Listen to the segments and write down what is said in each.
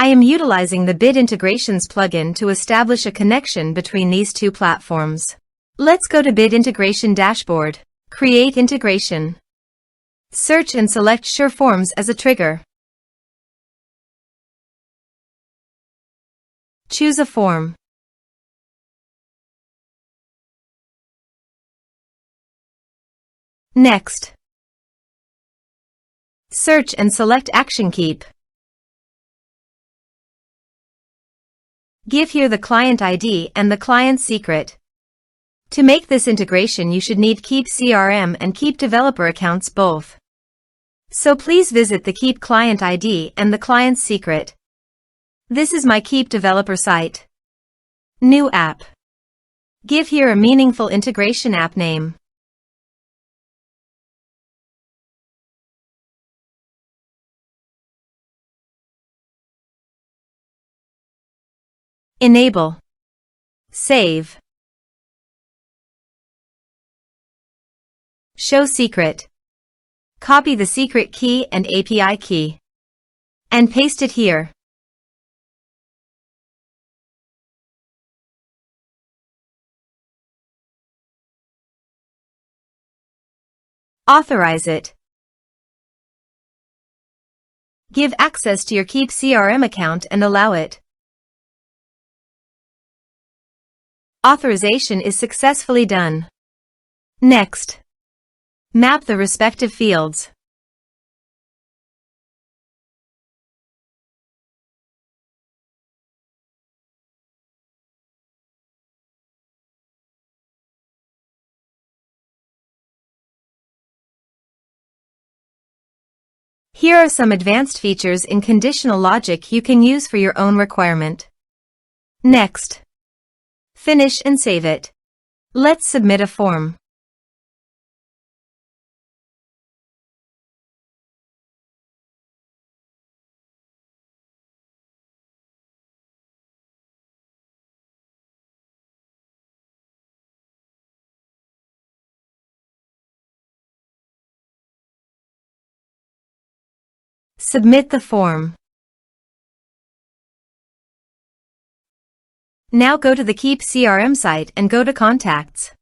I am utilizing the Bit Integrations plugin to establish a connection between these two platforms. Let's go to Bit Integration Dashboard. Create integration. Search and select SureForms as a trigger. Choose a form. Next, search and select Action Keap. Give here the client ID and the client secret. To make this integration, you should need Keap CRM and Keap developer accounts both. So please visit the Keap client ID and the client secret. This is my Keap developer site. New app. Give here a meaningful integration app name. Enable. Save. Show secret. Copy the secret key and API key. And paste it here. Authorize it. Give access to your Keap CRM account and allow it. Authorization is successfully done. Next, map the respective fields. Here are some advanced features in conditional logic you can use for your own requirement. Next, finish and save it. Let's submit a form. Submit the form. Now go to the Keap CRM site and go to Contacts.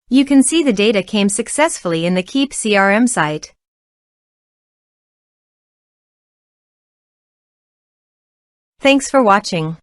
You can see the data came successfully in the Keap CRM site. Thanks for watching.